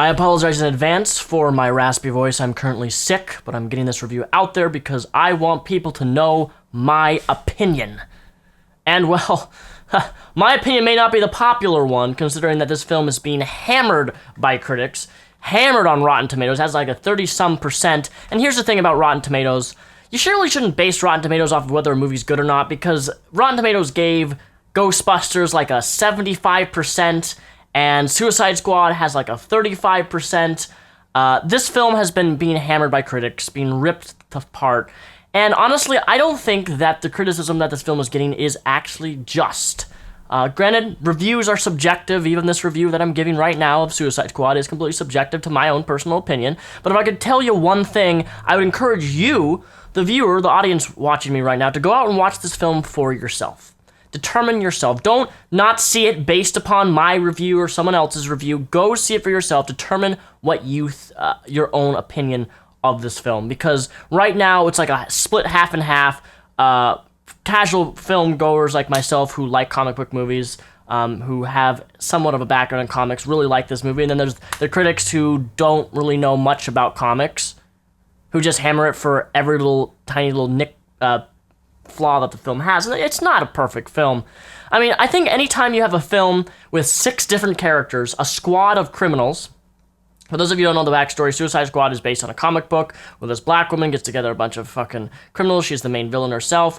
I apologize in advance for my raspy voice. I'm currently sick, but I'm getting this review out there because I want people to know my opinion. And well, my opinion may not be the popular one, considering that this film is being hammered by critics, hammered on Rotten Tomatoes, has like a 30-some%. And here's the thing about Rotten Tomatoes. You surely shouldn't base Rotten Tomatoes off of whether a movie's good or not, because Rotten Tomatoes gave Ghostbusters like a 75%, and Suicide Squad has like a 35%. This film has been being hammered by critics, being ripped apart, and honestly, I don't think that the criticism that this film is getting is actually just. Granted, reviews are subjective. Even this review that I'm giving right now of Suicide Squad is completely subjective to my own personal opinion, but if I could tell you one thing, I would encourage you, the viewer, the audience watching me right now, to go out and watch this film for yourself. Determine yourself. Don't not see it based upon my review or someone else's review. Go see it for yourself. Determine what your own opinion of this film. Because right now it's like a split half and half. Casual film goers like myself who like comic book movies, who have somewhat of a background in comics, really like this movie. And then there's the critics who don't really know much about comics, who just hammer it for every little tiny little flaw that the film has. And it's not a perfect film. I mean, I think anytime you have a film with 6 different characters, a squad of criminals. For those of you who don't know the backstory, Suicide Squad is based on a comic book where this black woman gets together a bunch of fucking criminals. She's the main villain herself.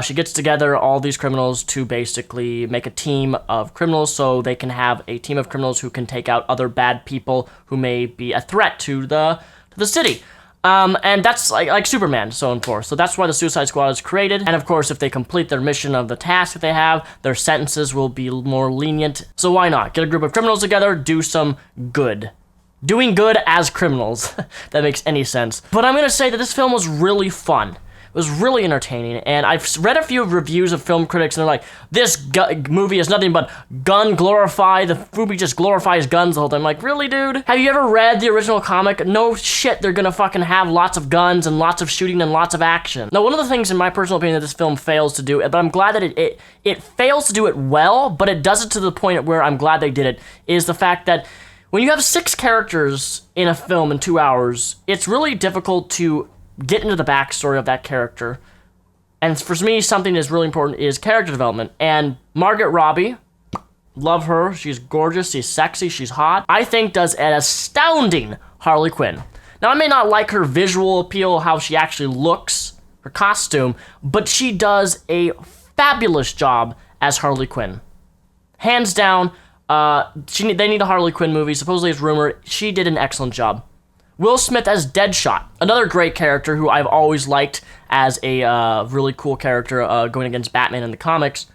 She gets together all these criminals to basically make a team of criminals so they can have a team of criminals who can take out other bad people who may be a threat to the city. And that's like Superman, so on and forth. So that's why the Suicide Squad is created. And of course, if they complete their mission of the task that they have, their sentences will be more lenient. So why not? Get a group of criminals together, do some good. Doing good as criminals. That makes any sense. But I'm gonna say that this film was really fun. It was really entertaining, and I've read a few reviews of film critics, and they're like, this movie is nothing but gun glorify. The movie just glorifies guns the whole time. I'm like, really, dude? Have you ever read the original comic? No shit, they're gonna fucking have lots of guns and lots of shooting and lots of action. Now, one of the things, in my personal opinion, that this film fails to do, but I'm glad that it fails to do it well, but it does it to the point where I'm glad they did it, is the fact that when you have 6 characters in a film in 2 hours, it's really difficult to get into the backstory of that character. And for me, something that's really important is character development. And Margot Robbie, love her. She's gorgeous, she's sexy, she's hot. I think does an astounding Harley Quinn. Now, I may not like her visual appeal, how she actually looks, her costume, but she does a fabulous job as Harley Quinn. Hands down, they need a Harley Quinn movie. Supposedly it's rumored. She did an excellent job. Will Smith as Deadshot, another great character who I've always liked as a really cool character going against Batman in the comics.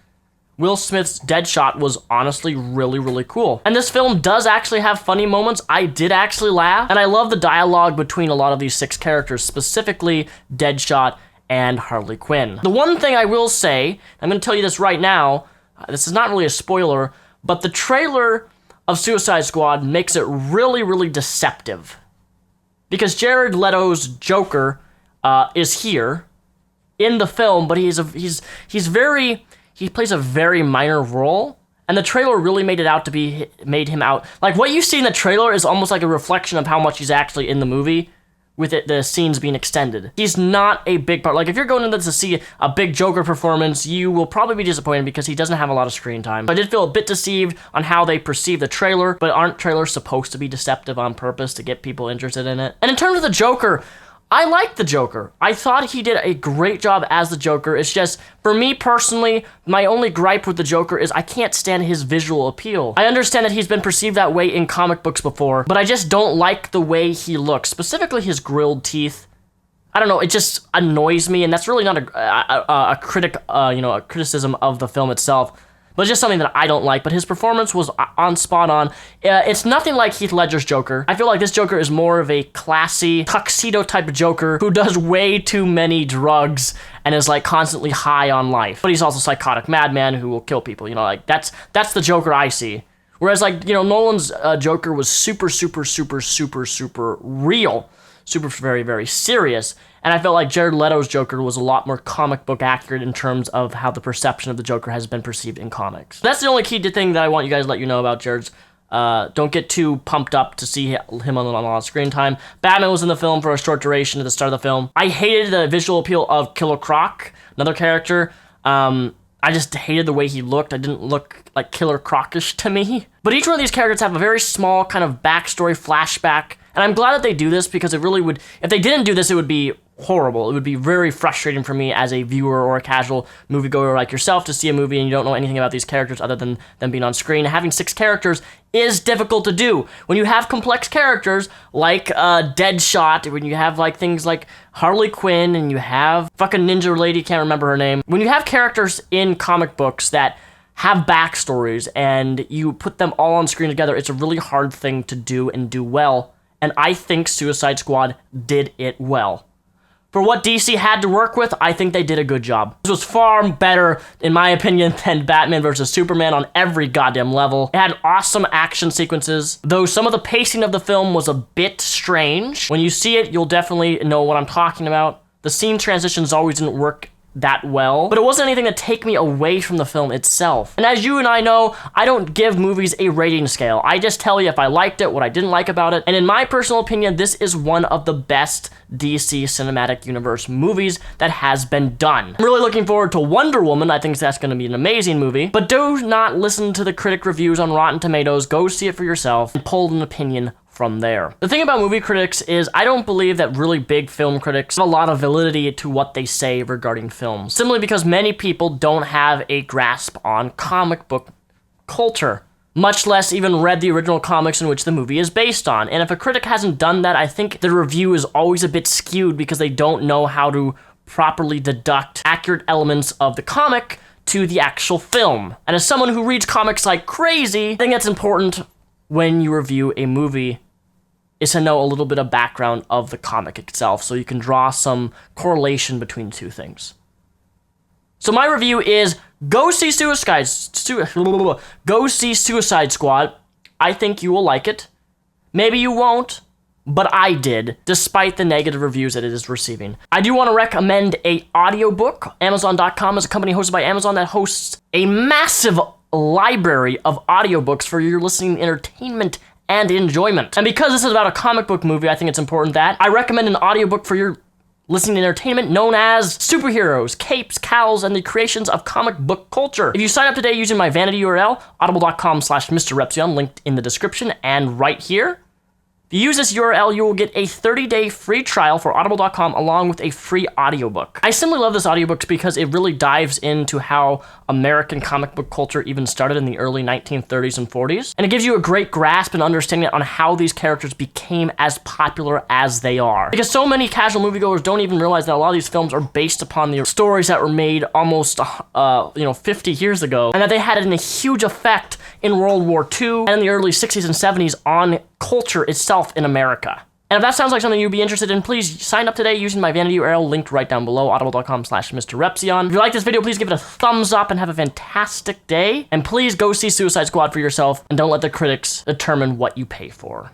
Will Smith's Deadshot was honestly really, really cool. And this film does actually have funny moments. I did actually laugh, and I love the dialogue between a lot of these 6 characters, specifically Deadshot and Harley Quinn. The one thing I will say, I'm going to tell you this right now, this is not really a spoiler, but the trailer of Suicide Squad makes it really, really deceptive. Because Jared Leto's Joker is here in the film, but he plays a very minor role, and the trailer really made him out like what you see in the trailer is almost like a reflection of how much he's actually in the movie, with the scenes being extended. He's not a big part. Like, if you're going into this to see a big Joker performance, you will probably be disappointed because he doesn't have a lot of screen time. I did feel a bit deceived on how they perceive the trailer, but aren't trailers supposed to be deceptive on purpose to get people interested in it? And in terms of the Joker, I liked the Joker. I thought he did a great job as the Joker. It's just, for me personally, my only gripe with the Joker is I can't stand his visual appeal. I understand that he's been perceived that way in comic books before, but I just don't like the way he looks, specifically his grilled teeth. I don't know, it just annoys me, and that's really not a criticism of the film itself. But it's just something that I don't like, but his performance was spot on. It's nothing like Heath Ledger's Joker. I feel like this Joker is more of a classy, tuxedo type of Joker who does way too many drugs and is like constantly high on life. But he's also a psychotic madman who will kill people, like that's the Joker I see. Whereas Nolan's Joker was super, super, super, super, super real. Super, very, very serious. And I felt like Jared Leto's Joker was a lot more comic book accurate in terms of how the perception of the Joker has been perceived in comics. That's the only key thing that I want you guys to let you know about Jared's Don't get too pumped up to see him on a lot of screen time. Batman was in the film for a short duration at the start of the film. I hated the visual appeal of Killer Croc, another character. I just hated the way he looked. I didn't look like Killer Croc-ish to me. But each one of these characters have a very small kind of backstory flashback. And I'm glad that they do this because it really would, if they didn't do this, it would be horrible. It would be very frustrating for me as a viewer or a casual moviegoer like yourself to see a movie and you don't know anything about these characters other than them being on screen. Having 6 characters is difficult to do. When you have complex characters like Deadshot, when you have like things like Harley Quinn and you have fucking Ninja Lady, can't remember her name. When you have characters in comic books that have backstories and you put them all on screen together, it's a really hard thing to do and do well. And I think Suicide Squad did it well. For what DC had to work with, I think they did a good job. This was far better, in my opinion, than Batman vs. Superman on every goddamn level. It had awesome action sequences, though some of the pacing of the film was a bit strange. When you see it, you'll definitely know what I'm talking about. The scene transitions always didn't work that well, but it wasn't anything to take me away from the film itself. And as you and I know, I don't give movies a rating scale. I just tell you if I liked it, what I didn't like about it, and in my personal opinion, this is one of the best DC Cinematic Universe movies that has been done. I'm really looking forward to Wonder Woman. I think that's going to be an amazing movie, but do not listen to the critic reviews on Rotten Tomatoes. Go see it for yourself and pull an opinion from there. The thing about movie critics is I don't believe that really big film critics have a lot of validity to what they say regarding films, simply because many people don't have a grasp on comic book culture, much less even read the original comics in which the movie is based on. And if a critic hasn't done that, I think the review is always a bit skewed because they don't know how to properly deduct accurate elements of the comic to the actual film. And as someone who reads comics like crazy, I think that's important when you review a movie is to know a little bit of background of the comic itself so you can draw some correlation between the two things. So my review is go see Suicide Squad. I think you will like it. Maybe you won't, but I did, despite the negative reviews that it is receiving. I do want to recommend an audiobook. Amazon.com is a company hosted by Amazon that hosts a massive library of audiobooks for your listening entertainment and enjoyment. And because this is about a comic book movie, I think it's important that I recommend an audiobook for your listening entertainment known as Superheroes, Capes, Cowls, and the Creations of Comic Book Culture. If you sign up today using my vanity URL, audible.com/Mr. Repzion, linked in the description and right here, if you use this URL, you will get a 30-day free trial for audible.com along with a free audiobook. I simply love this audiobook because it really dives into how American comic book culture even started in the early 1930s and 40s. And it gives you a great grasp and understanding on how these characters became as popular as they are. Because so many casual moviegoers don't even realize that a lot of these films are based upon the stories that were made almost 50 years ago, and that they had a huge effect in World War II and in the early 60s and 70s on culture itself in America. And if that sounds like something you'd be interested in, please sign up today using my vanity URL linked right down below, audible.com/Mr. Repzion. If you like this video, please give it a thumbs up and have a fantastic day. And please go see Suicide Squad for yourself and don't let the critics determine what you pay for.